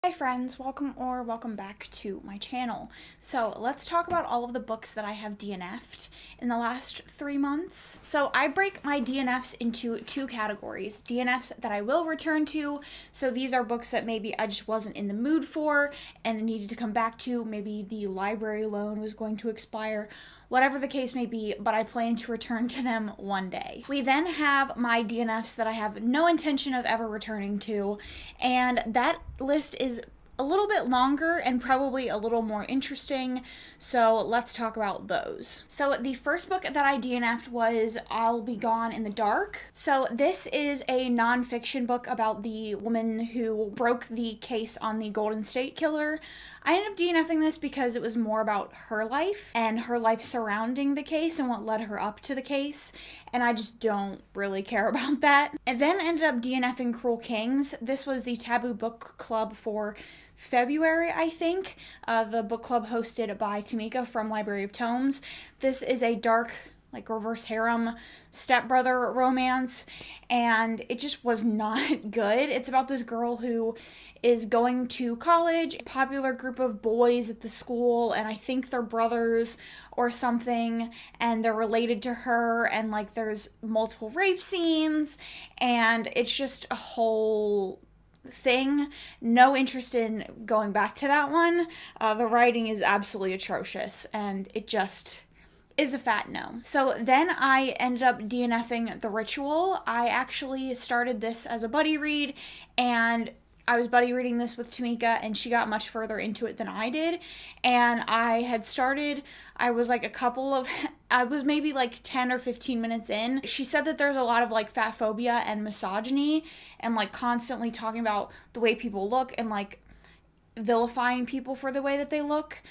Hi friends, welcome back to my channel. So let's talk about all of the books that I have DNF'd in the last 3 months. So I break my DNFs into two categories. DNFs that I will return to, so these are books that maybe I just wasn't in the mood for and needed to come back to. Maybe the library loan was going to expire, whatever the case may be, but I plan to return to them one day. We then have my DNFs that I have no intention of ever returning to, and that list is a little bit longer and probably a little more interesting, so let's talk about those. So the first book that I DNF'd was I'll Be Gone in the Dark. So this is a nonfiction book about the woman who broke the case on the Golden State Killer. I ended up DNFing this because it was more about her life and her life surrounding the case and what led her up to the case, and I just don't really care about that. And then ended up DNFing Cruel Kings. This was the Taboo Book Club for February, I think. The book club hosted by Tamika from Library of Tomes. This is a dark, reverse harem stepbrother romance, and it just was not good. It's about this girl who is going to college, a popular group of boys at the school, and I think they're brothers or something, and they're related to her, and there's multiple rape scenes, and it's just a whole thing. No interest in going back to that one. The writing is absolutely atrocious, and it just is a fat no. So then I ended up DNFing The Ritual. I actually started this as a buddy read, and I was buddy reading this with Tamika, and she got much further into it than I did. And I had started, I was maybe 10 or 15 minutes in. She said that there's a lot of fat phobia and misogyny, and constantly talking about the way people look and vilifying people for the way that they look.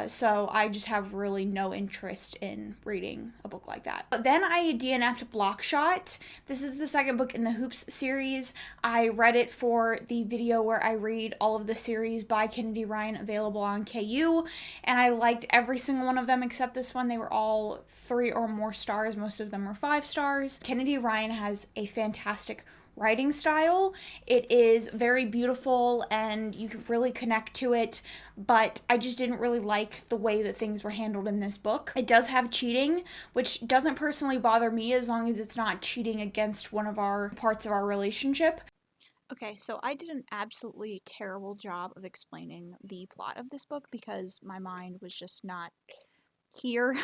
So I just have really no interest in reading a book like that. But then I DNF'd Blockshot. This is the second book in the Hoops series. I read it for the video where I read all of the series by Kennedy Ryan available on KU, and I liked every single one of them except this one. They were all 3 or more stars. Most of them were 5 stars. Kennedy Ryan has a fantastic writing style. It is very beautiful and you can really connect to it, but I just didn't really like the way that things were handled in this book. It does have cheating, which doesn't personally bother me as long as it's not cheating against one of our parts of our relationship. Okay, so I did an absolutely terrible job of explaining the plot of this book because my mind was just not here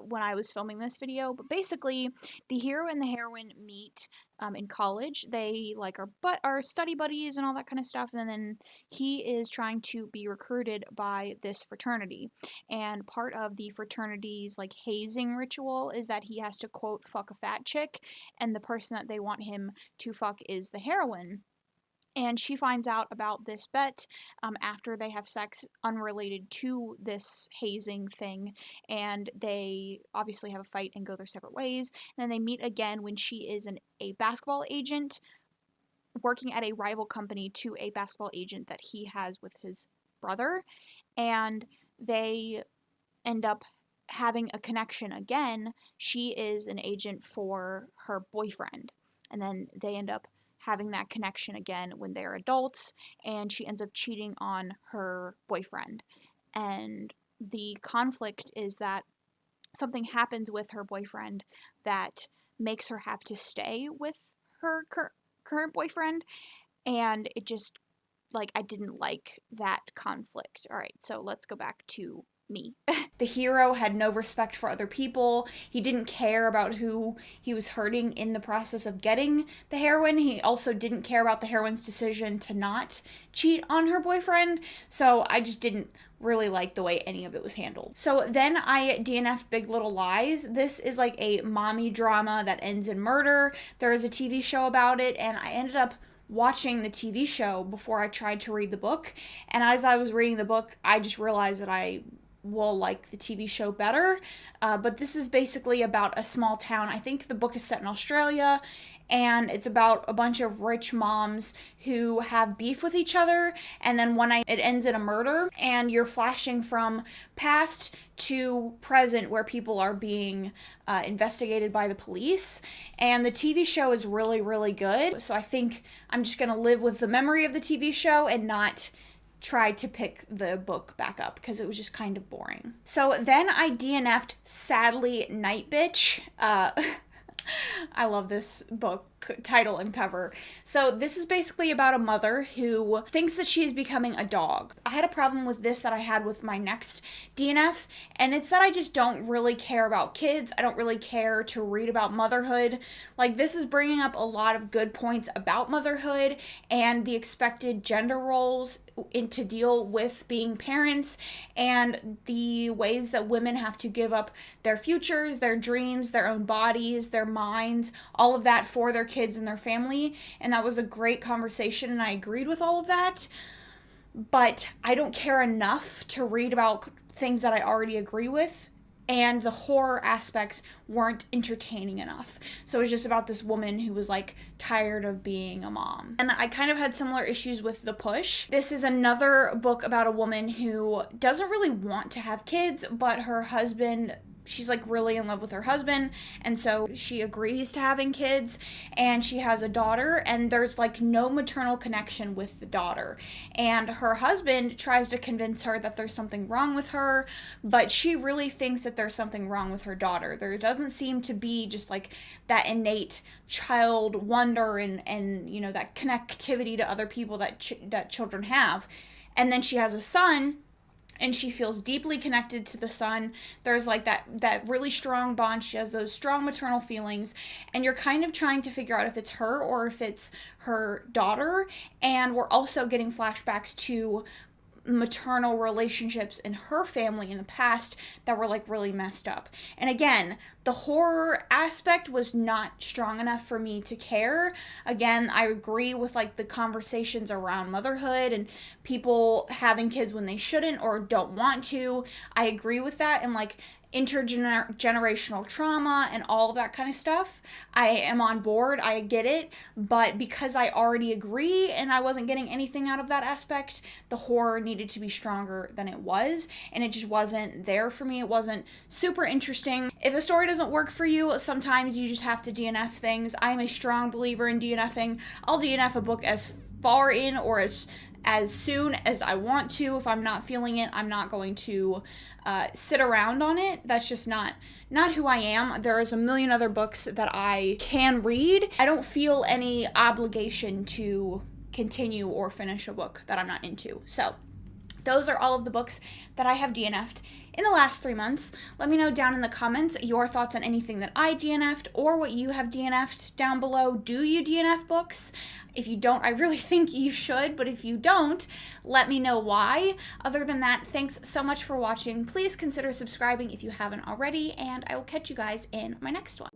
when I was filming this video. But basically, the hero and the heroine meet in college. They are study buddies and all that kind of stuff. And then he is trying to be recruited by this fraternity. And part of the fraternity's hazing ritual is that he has to quote fuck a fat chick, and the person that they want him to fuck is the heroine. And she finds out about this bet after they have sex unrelated to this hazing thing, and they obviously have a fight and go their separate ways. And then they meet again when she is a basketball agent working at a rival company to a basketball agent that he has with his brother, and they end up having a connection again. She is an agent for her boyfriend, and then they end up having that connection again when they're adults, and she ends up cheating on her boyfriend. And the conflict is that something happens with her boyfriend that makes her have to stay with her current boyfriend, and it just I didn't like that conflict. All right, so let's go back to me. The hero had no respect for other people. He didn't care about who he was hurting in the process of getting the heroine. He also didn't care about the heroine's decision to not cheat on her boyfriend. So I just didn't really like the way any of it was handled. So then I DNF'd Big Little Lies. This is a mommy drama that ends in murder. There is a TV show about it, and I ended up watching the TV show before I tried to read the book. And as I was reading the book, I just realized that I will like the TV show better. But this is basically about a small town. I think the book is set in Australia, and it's about a bunch of rich moms who have beef with each other, and then one night it ends in a murder, and you're flashing from past to present where people are being investigated by the police. And the TV show is really, really good. So I think I'm just gonna live with the memory of the TV show and not try to pick the book back up because it was just kind of boring. So then I DNF'd Sadly Night Bitch. I love this book title and cover. So this is basically about a mother who thinks that she is becoming a dog. I had a problem with this that I had with my next DNF, and it's that I just don't really care about kids. I don't really care to read about motherhood. Like, this is bringing up a lot of good points about motherhood and the expected gender roles to deal with being parents, and the ways that women have to give up their futures, their dreams, their own bodies, their minds, all of that for their kids and their family. And that was a great conversation, and I agreed with all of that. But I don't care enough to read about things that I already agree with, and the horror aspects weren't entertaining enough. So it was just about this woman who was like tired of being a mom. And I kind of had similar issues with The Push. This is another book about a woman who doesn't really want to have kids, but her husband, she's like really in love with her husband, and so she agrees to having kids, and she has a daughter, and there's like no maternal connection with the daughter, and her husband tries to convince her that there's something wrong with her, but she really thinks that there's something wrong with her daughter. There doesn't seem to be just like that innate child wonder and you know, that connectivity to other people that that children have. And then she has a son, and she feels deeply connected to the son. There's like that really strong bond. She has those strong maternal feelings, and you're kind of trying to figure out if it's her or if it's her daughter. And we're also getting flashbacks to maternal relationships in her family in the past that were like really messed up. And again, the horror aspect was not strong enough for me to care. Again, I agree with like the conversations around motherhood and people having kids when they shouldn't or don't want to. I agree with that, and like intergenerational trauma and all of that kind of stuff. I am on board. I get it. But because I already agree and I wasn't getting anything out of that aspect, the horror needed to be stronger than it was, and it just wasn't there for me. It wasn't super interesting. If a story doesn't work for you, sometimes you just have to DNF things. I'm a strong believer in DNFing. I'll DNF a book as far in or as soon as I want to. If I'm not feeling it, I'm not going to sit around on it. That's just not who I am. There is a million other books that I can read. I don't feel any obligation to continue or finish a book that I'm not into. So those are all of the books that I have DNF'd in the last 3 months. Let me know down in the comments your thoughts on anything that I DNF'd or what you have DNF'd down below. Do you DNF books? If you don't, I really think you should, but if you don't, let me know why. Other than that, thanks so much for watching. Please consider subscribing if you haven't already, and I will catch you guys in my next one.